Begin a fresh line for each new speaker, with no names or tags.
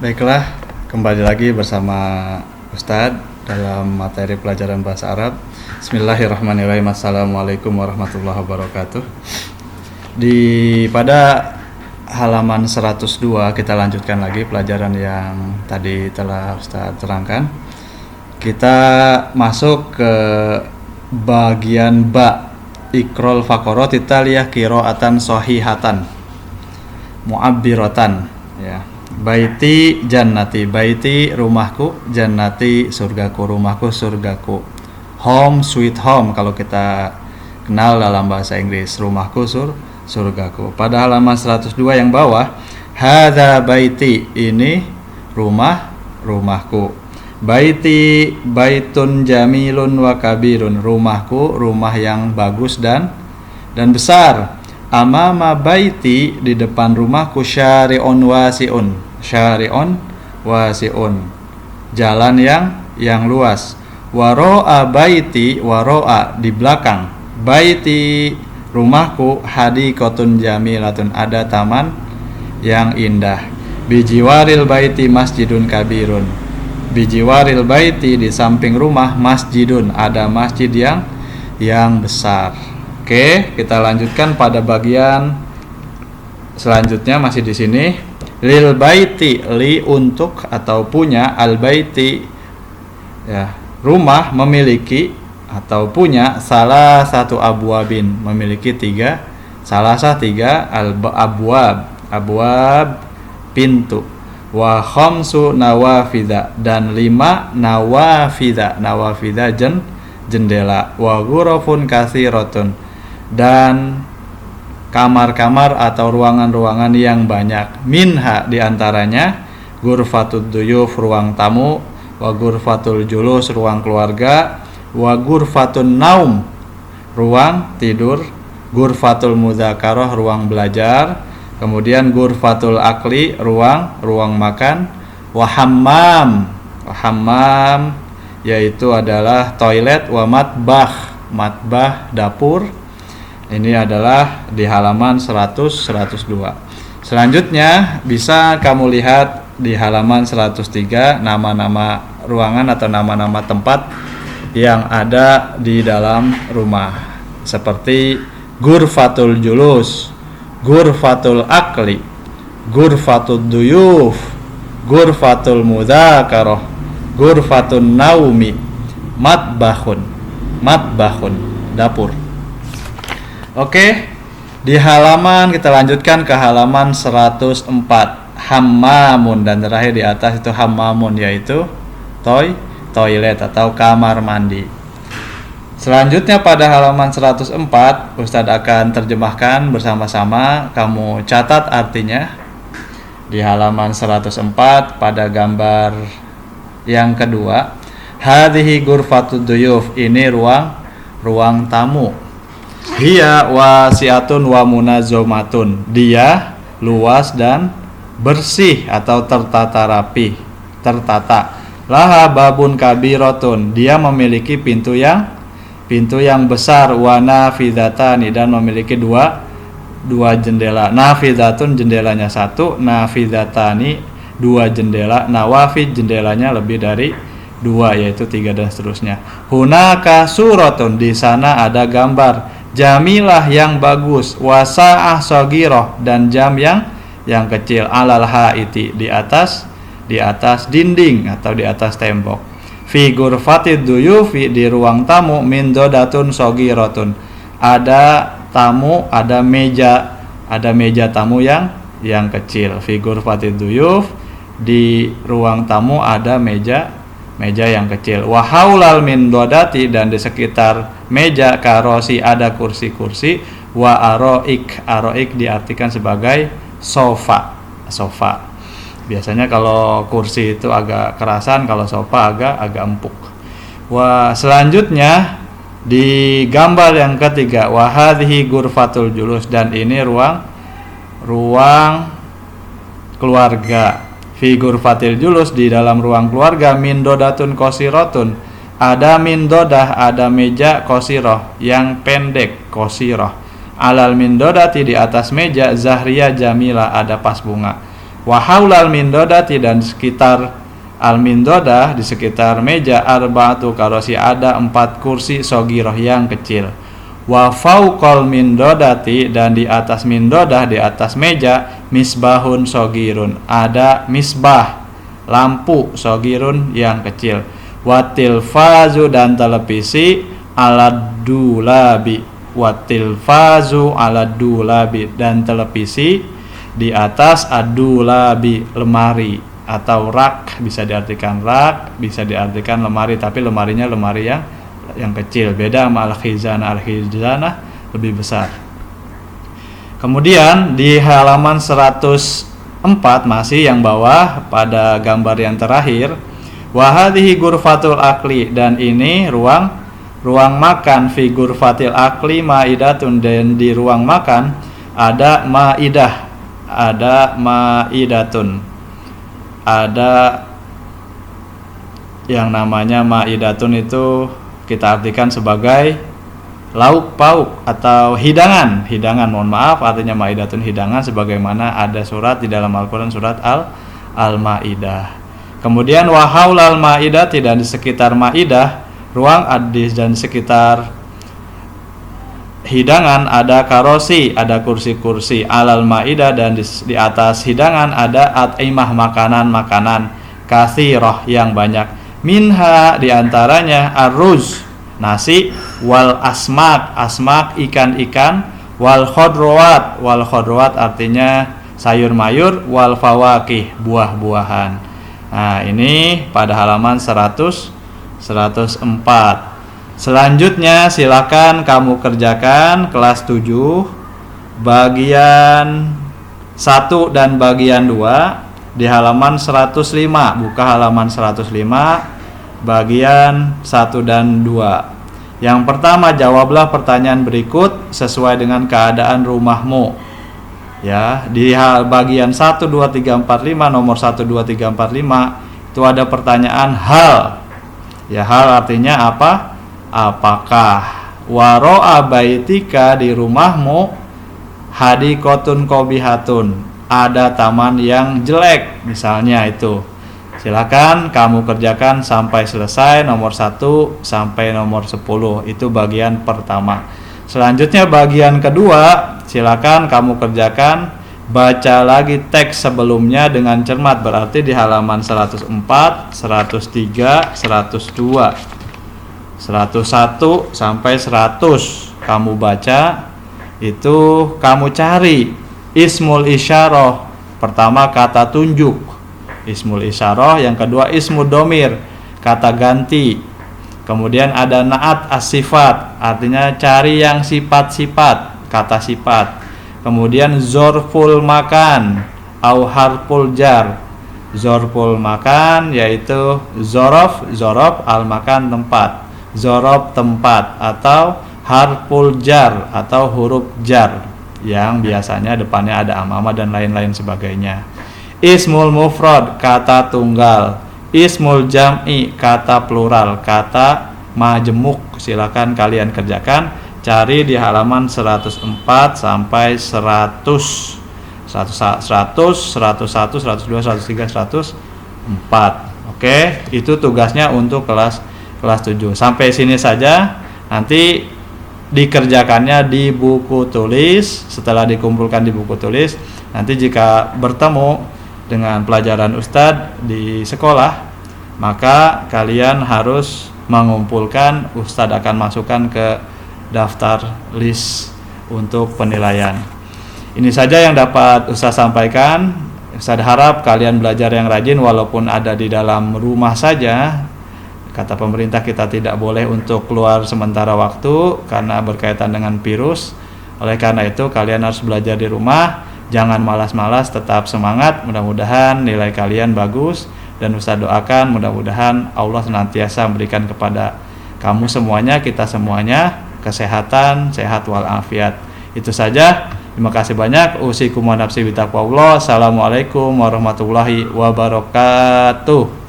Baiklah, kembali lagi bersama Ustadz dalam materi pelajaran bahasa Arab. Bismillahirrahmanirrahim. Assalamualaikum warahmatullahi wabarakatuh. Pada halaman 102 kita lanjutkan lagi pelajaran yang tadi telah Ustadz terangkan. Kita masuk ke bagian ba, ikrol faqarot italiyah qiraatan sahihatan mu'abbiratan, ya. Baiti jannati, baiti rumahku, jannati surgaku, rumahku surgaku. Home sweet home kalau kita kenal dalam bahasa Inggris, rumahku surgaku. Pada halaman 102 yang bawah, hadza baiti, ini rumahku. Baiti baitun jamilun wa kabirun, rumahku rumah yang bagus dan besar. Amama baiti, di depan rumahku, syari'un wasi'un, jalan yang luas. Waro'a baiti, waro'a di belakang baiti rumahku, hadiqatun jamilatun, ada taman yang indah. Bijiwaril baiti masjidun kabirun, bijiwaril baiti, di samping rumah, masjidun, ada masjid yang besar. Oke, kita lanjutkan pada bagian selanjutnya, masih di sini. Lil baiti, li untuk atau punya, al baiti, ya, rumah memiliki atau punya, salah satu abwabin, memiliki tiga abwab pintu, wa khamsu nawafidha, dan 5 nawafidha jendela, wa ghurafun katsiratun, dan kamar-kamar atau ruangan-ruangan yang banyak. Minha, diantaranya, ghurfatud duyuf, ruang tamu, wa ghurfatul julus, ruang keluarga, wa ghurfatun naum, ruang tidur, ghurfatul mudzakarah, ruang belajar, kemudian ghurfatul akli, ruang makan, wa hammam, yaitu adalah toilet, wa matbah dapur. Ini adalah di halaman 102. Selanjutnya bisa kamu lihat di halaman 103 nama-nama ruangan atau nama-nama tempat yang ada di dalam rumah, seperti ghurfatul julus, ghurfatul akli, ghurfatul duyuf, ghurfatul mudzakarah, ghurfatun naumi, matbahun, dapur. Oke, di halaman kita lanjutkan ke halaman 104, hammamun, dan terakhir di atas itu hammamun, yaitu toilet atau kamar mandi. Selanjutnya pada halaman 104 Ustadz akan terjemahkan bersama-sama, kamu catat artinya. Di halaman 104 pada gambar yang kedua, hadhihi ghurfatud duyuf, ini ruang tamu. Hiya wasi'atun wa munazzamatun, dia luas dan bersih atau tertata. Laha babun kabiratun, dia memiliki pintu yang besar, wa nafidzatani, dan memiliki dua jendela. Nafidzatun, jendelanya satu, nafidzatani, 2 jendela, nawafid, jendelanya lebih dari 2, yaitu 3 dan seterusnya. Hunaka suratun, di sana ada gambar, jamilah, yang bagus, wasa'ah shagirah, dan jam yang kecil, alal haiti, di atas dinding atau di atas tembok. Fi ghurfatid duyufi, di ruang tamu, min dodatun shagiratun, ada meja tamu yang kecil. Fi ghurfatid duyuf, di ruang tamu ada meja yang kecil. Wa haulal min dodati, dan di sekitar meja, karosi, ada kursi-kursi, wa aroik diartikan sebagai sofa. Biasanya kalau kursi itu agak kerasan, kalau sofa agak empuk. Selanjutnya di gambar yang ketiga, wa hadhihi ghurfatul julus, dan ini ruang keluarga. Fi ghurfatil julus, di dalam ruang keluarga, min dodatun qasiratun, ada min dodah, ada meja qasirah, yang pendek, qasirah. Alal min dodati, di atas meja, zahriyah jamila, ada pas bunga. Wa haulal mindodati, dan di sekitar al-mindodah, di sekitar meja, arba'atu karosi, ada 4 kursi sogiroh yang kecil. Wa fauqal mindodati, dan di atas mindodah, di atas meja, misbahun sogirun, ada misbah, lampu sogirun yang kecil. Wa tilfazu, dan televisi, alad dulabi, wa tilfazu alad dulabi, dan televisi di atas adulabi, lemari atau rak, bisa diartikan rak, bisa diartikan lemari, tapi lemarinya lemari yang kecil, beda sama al-khizanah. Al-khizanah lebih besar. Kemudian di halaman 104 masih yang bawah pada gambar yang terakhir, wa hadhihi ghurfatul akli, dan ini ruang makan, fi ghurfatil akli maidatun, dan di ruang makan ada maidah, ada maidatun, ada yang namanya maidatun, itu kita artikan sebagai lauk pauk atau hidangan, mohon maaf, artinya maidatun hidangan, sebagaimana ada surat di dalam Al-Quran, surat Al-Maidah. Kemudian wa haulal maidati, dan di sekitar maidah, ruang adis, dan sekitar hidangan ada karosi, ada kursi-kursi, alal maidah, dan di atas hidangan ada at'imah, makanan-makanan, katsirah yang banyak, minha diantaranya arruz, nasi, wal asmak ikan-ikan, wal khodrowat artinya sayur-mayur, wal fawakih buah-buahan. Nah, ini pada halaman 104. Selanjutnya silakan kamu kerjakan kelas 7 bagian 1 dan bagian 2 di halaman 105. Buka halaman 105 bagian 1 dan 2. Yang pertama, jawablah pertanyaan berikut sesuai dengan keadaan rumahmu. Ya, di bagian 1 2 3 4 5, nomor 1 2 3 4 5 itu ada pertanyaan hal. Ya, hal artinya apa? Apakah waro'a baitika, di rumahmu, hadikotun kobihatun, ada taman yang jelek, misalnya itu. Silakan kamu kerjakan sampai selesai, nomor 1 sampai nomor 10. Itu bagian pertama. Selanjutnya bagian kedua, silakan kamu kerjakan, baca lagi teks sebelumnya dengan cermat, berarti di halaman 104, 103, 102, 101 sampai 100 kamu baca. Itu kamu cari ismul isyarah, pertama kata tunjuk, ismul isyarah, yang kedua ismul domir, kata ganti, kemudian ada naat as-sifat, artinya cari yang sifat-sifat, kata sifat, kemudian zorful makan au harful jar, zorful makan yaitu zorof al makan tempat, zorob tempat, atau harful jar atau huruf jar yang biasanya depannya ada amama dan lain-lain sebagainya. Ismul mufrad, kata tunggal. Ismul jam'i, kata plural, kata majemuk. Silakan kalian kerjakan, cari di halaman 104 sampai 100, 101, 102, 103, 104. Oke, itu tugasnya untuk kelas 7. Sampai sini saja. Nanti dikerjakannya di buku tulis. Setelah dikumpulkan di buku tulis, nanti jika bertemu dengan pelajaran Ustadz di sekolah, maka kalian harus mengumpulkan. Ustadz akan masukkan ke daftar list untuk penilaian. Ini saja yang dapat Ustadz sampaikan. Ustadz harap kalian belajar yang rajin, walaupun ada di dalam rumah saja. Kata pemerintah kita tidak boleh untuk keluar sementara waktu karena berkaitan dengan virus. Oleh karena itu kalian harus belajar di rumah. Jangan malas-malas, tetap semangat. Mudah-mudahan nilai kalian bagus. Dan Ustaz doakan mudah-mudahan Allah senantiasa memberikan kepada kamu semuanya, kita semuanya, kesehatan, sehat walafiat. Itu saja. Terima kasih banyak. Usikum wa nafsi bitaqwallah. Assalamualaikum warahmatullahi wabarakatuh.